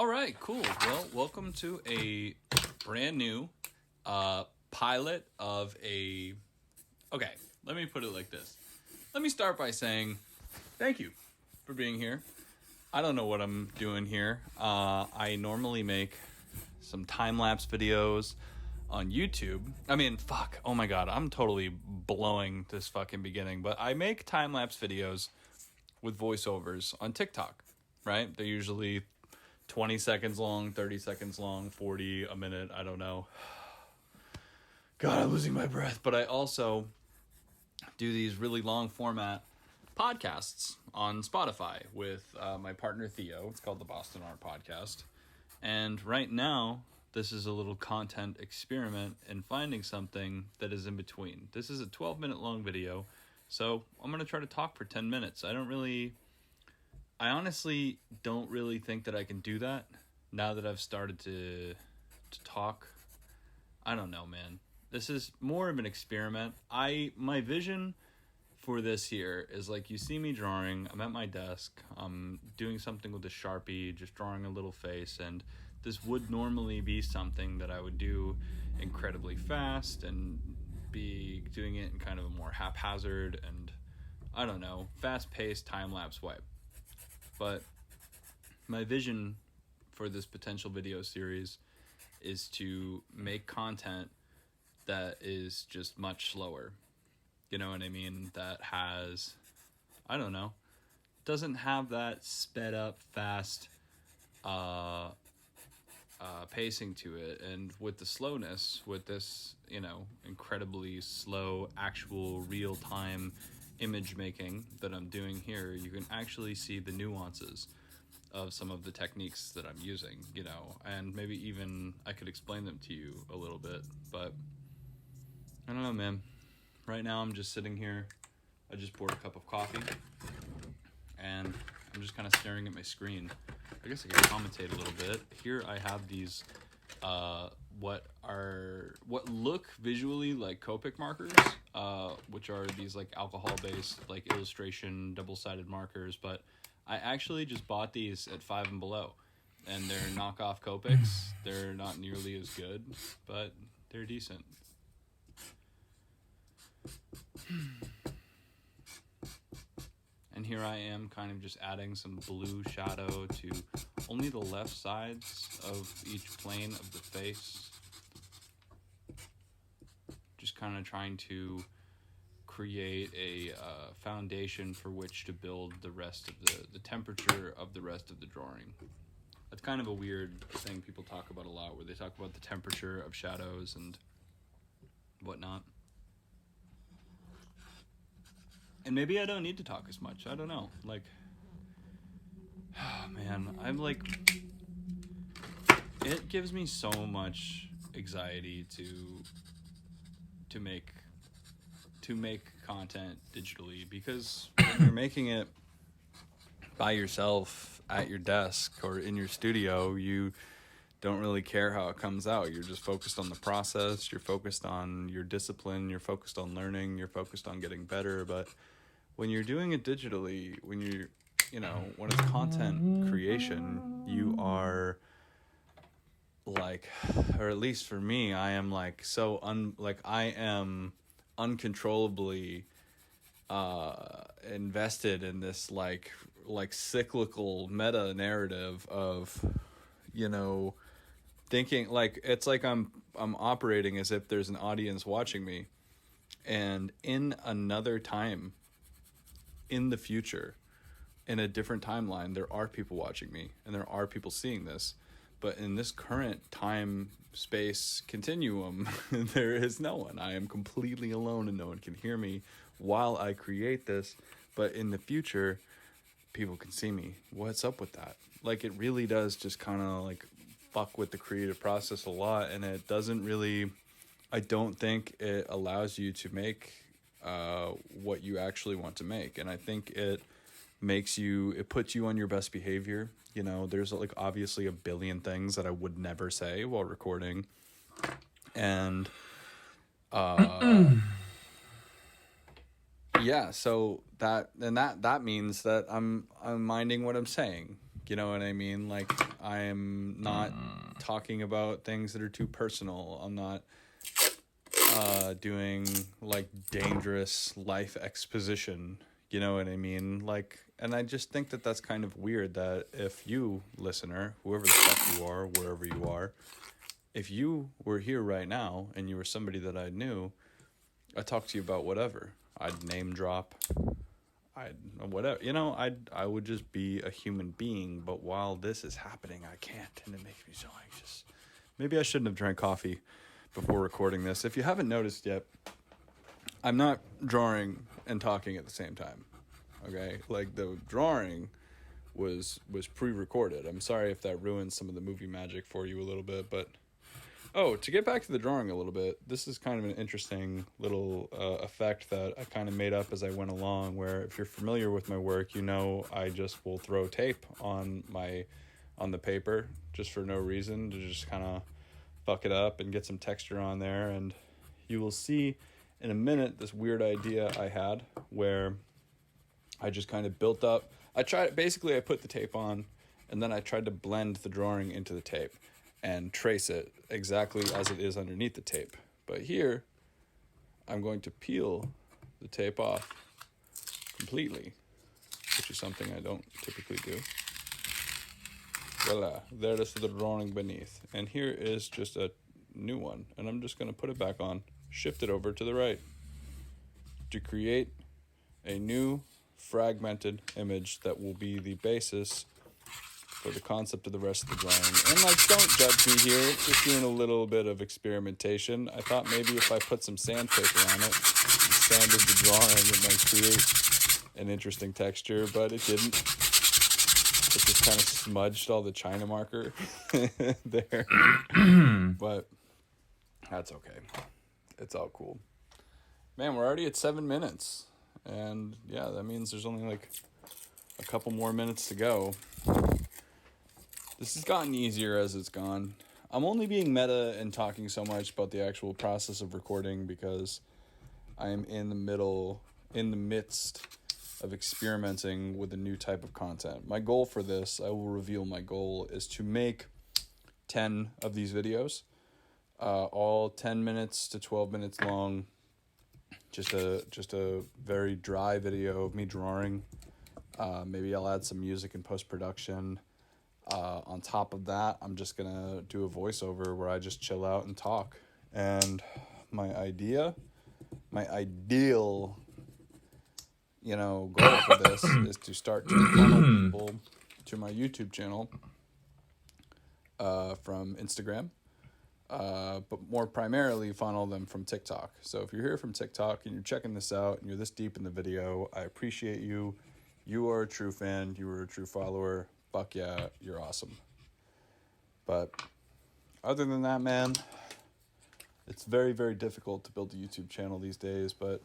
All right, cool. Well, welcome to a brand new pilot of a... Okay, let me put it like this. Let me start by saying thank you for being here. I don't know what I'm doing here. I normally make some time-lapse videos on YouTube. Oh my god, I'm totally blowing this fucking beginning. But I make time-lapse videos with voiceovers on TikTok, right? They're usually 20 seconds long, 30 seconds long, 40, a minute, I don't know. God, I'm losing my breath. But I also do these really long format podcasts on Spotify with my partner Theo. It's called the Boston Art Podcast. And right now, this is a little content experiment in finding something that is in between. This is a 12-minute long video, so I'm going to try to talk for 10 minutes. I honestly don't really think that I can do that now that I've started to talk. I don't know, man. This is more of an experiment. My vision for this here is like, you see me drawing, I'm at my desk, I'm doing something with a Sharpie, just drawing a little face, and this would normally be something that I would do incredibly fast and be doing it in kind of a more haphazard and, I don't know, fast-paced time-lapse way. But my vision for this potential video series is to make content that is just much slower. You know what I mean? That has, I don't know, doesn't have that sped up fast pacing to it. And with the slowness, with this, incredibly slow, actual real-time image making that I'm doing here, you can actually see the nuances of some of the techniques that I'm using, and maybe even I could explain them to you a little bit. But I don't know, man. Right now I'm just sitting here. I just poured a cup of coffee and I'm just kind of staring at my screen. I guess I could commentate a little bit. Here I have these what look visually like Copic markers, which are these like alcohol-based like illustration double-sided markers, but I actually just bought these at Five and Below, and they're knockoff Copics. They're not nearly as good, but they're decent. And here I am kind of just adding some blue shadow to only the left sides of each plane of the face. Just kind of trying to create a foundation for which to build the rest of the temperature of the rest of the drawing. That's kind of a weird thing people talk about a lot, where they talk about the temperature of shadows and whatnot. And maybe I don't need to talk as much. I don't know. Like, oh man, I'm like, it gives me so much anxiety to make content digitally, because when you're making it by yourself at your desk or in your studio, you don't really care how it comes out. You're just focused on the process. You're focused on your discipline. You're focused on learning. You're focused on getting better. But when you're doing it digitally, when it's content creation, you are like, or at least for me, I am like I am uncontrollably invested in this like cyclical meta narrative of, thinking like it's like I'm operating as if there's an audience watching me, and in another time in the future, in a different timeline, there are people watching me and there are people seeing this. But in this current time space continuum, there is no one. I am completely alone and no one can hear me while I create this. But in the future, people can see me. What's up with that? Like, it really does just kind of like fuck with the creative process a lot. And it doesn't really, I don't think it allows you to make what you actually want to make. And I think it puts you on your best behavior. There's like obviously a billion things that I would never say while recording. And yeah, so that means that I'm minding what I'm saying, You know what I mean? Like, I am not talking about things that are too personal. I'm not doing, like, dangerous life exposition. You know what I mean? Like, and I just think that that's kind of weird that if you, listener, whoever the fuck you are, wherever you are, if you were here right now and you were somebody that I knew, I'd talk to you about whatever. I'd name drop. I'd whatever. You know, I would just be a human being. But while this is happening, I can't, and it makes me so anxious. Maybe I shouldn't have drank coffee before recording this. If you haven't noticed yet, I'm not drawing and talking at the same time. Okay, like the drawing was pre-recorded. I'm sorry if that ruins some of the movie magic for you a little bit, but to get back to the drawing a little bit, this is kind of an interesting little effect that I kind of made up as I went along, where if you're familiar with my work, you know I just will throw tape on the paper just for no reason, to just kind of fuck it up and get some texture on there. And you will see in a minute this weird idea I had where I just kind of built up. I put the tape on, and then I tried to blend the drawing into the tape and trace it exactly as it is underneath the tape. But here, I'm going to peel the tape off completely, which is something I don't typically do. Voila, there is the drawing beneath. And here is just a new one. And I'm just going to put it back on, shift it over to the right to create a new fragmented image that will be the basis for the concept of the rest of the drawing. And like, don't judge me here, just doing a little bit of experimentation. I thought maybe if I put some sandpaper on it and sanded the drawing, it might create an interesting texture, but it didn't. It just kind of smudged all the China marker there. But that's okay. It's all cool. Man, we're already at 7 minutes. And yeah, that means there's only like a couple more minutes to go. This has gotten easier as it's gone. I'm only being meta and talking so much about the actual process of recording because I'm in the midst of experimenting with a new type of content. My goal for this, I will reveal my goal, is to make 10 of these videos, all 10 minutes to 12 minutes long. Just a very dry video of me drawing. Maybe I'll add some music in post-production. On top of that, I'm just going to do a voiceover where I just chill out and talk. And my ideal, goal for this is to start to funnel people to my YouTube channel from Instagram, but more primarily funnel them from TikTok. So if you're here from TikTok and you're checking this out and you're this deep in the video, I appreciate you. You are a true fan. You are a true follower. Fuck yeah, you're awesome. But other than that, man, it's very, very difficult to build a YouTube channel these days, but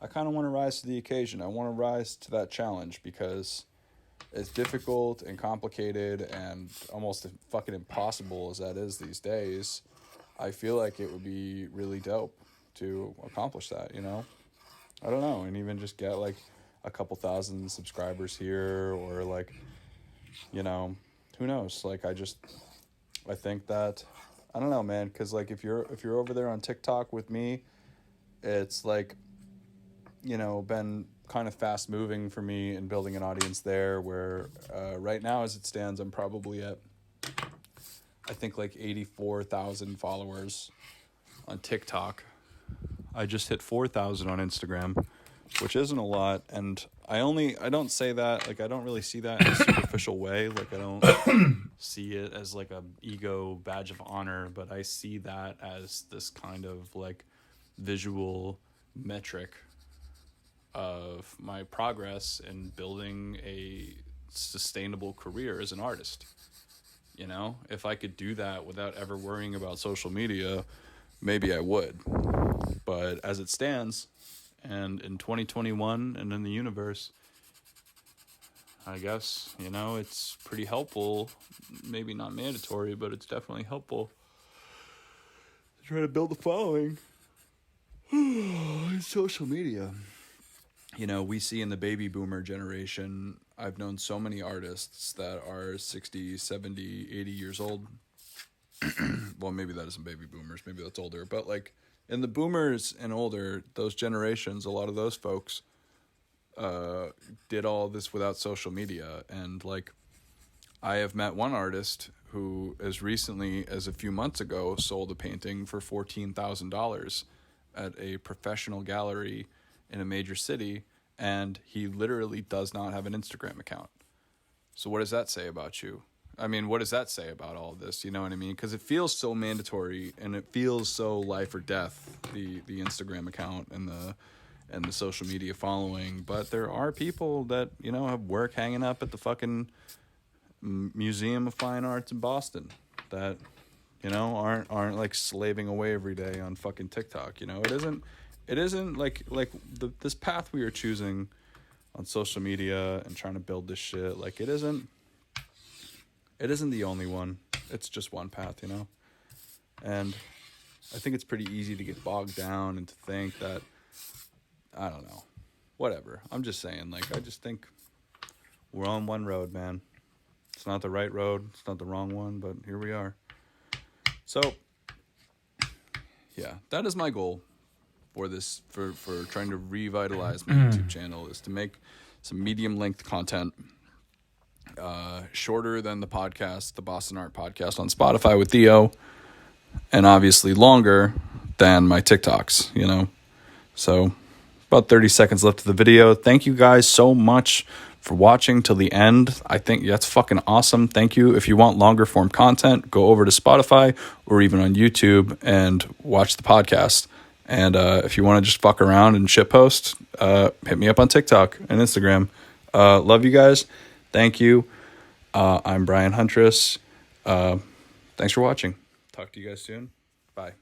I kind of want to rise to the occasion. I want to rise to that challenge because as difficult and complicated and almost fucking impossible as that is these days, I feel like it would be really dope to accomplish that, you know? I don't know, and even just get like a couple thousand subscribers here, or like, you know, who knows? Like, I think that, I don't know, man, because like if you're over there on TikTok with me, it's like, you know, been kind of fast moving for me in building an audience there, where right now as it stands, I'm probably at, I think, like 84,000 followers on TikTok. I just hit 4,000 on Instagram, which isn't a lot. And I don't say that, like, I don't really see that in a superficial way. Like, I don't see it as like a ego badge of honor, but I see that as this kind of like visual metric of my progress in building a sustainable career as an artist. You know, if I could do that without ever worrying about social media, maybe I would. But as it stands, and in 2021 and in the universe, I guess, you know, it's pretty helpful, maybe not mandatory, but it's definitely helpful to try to build a following on social media. You know, we see in the baby boomer generation I've known so many artists that are 60, 70, 80 years old. Well, maybe that isn't baby boomers. Maybe that's older. But like in the boomers and older, those generations, a lot of those folks did all this without social media. And like I have met one artist who, as recently as a few months ago, sold a painting for $14,000 at a professional gallery in a major city, and he literally does not have an Instagram account. So what does that say about you? I mean, what does that say about all of this? You know what I mean? Because it feels so mandatory, and it feels so life or death, the Instagram account and the social media following. But there are people that, you know, have work hanging up at the fucking Museum of Fine Arts in Boston that, you know, aren't like slaving away every day on fucking TikTok. You know, it isn't like this path we are choosing on social media and trying to build this shit. Like it isn't the only one. It's just one path, you know. And I think it's pretty easy to get bogged down and to think that, I don't know, whatever. I'm just saying, like, I just think we're on one road, man. It's not the right road. It's not the wrong one, but here we are. So, yeah, that is my goal for this, for trying to revitalize my YouTube channel, is to make some medium-length content, shorter than the podcast, the Boston Art Podcast on Spotify with Theo, and obviously longer than my TikToks, you know. So, about 30 seconds left of the video. Thank you guys so much for watching till the end. I think that's fucking awesome. Thank you. If you want longer form content, go over to Spotify or even on YouTube and watch the podcast. And if you want to just fuck around and shitpost, hit me up on TikTok and Instagram. Love you guys. Thank you. I'm Brian Huntress. Thanks for watching. Talk to you guys soon. Bye.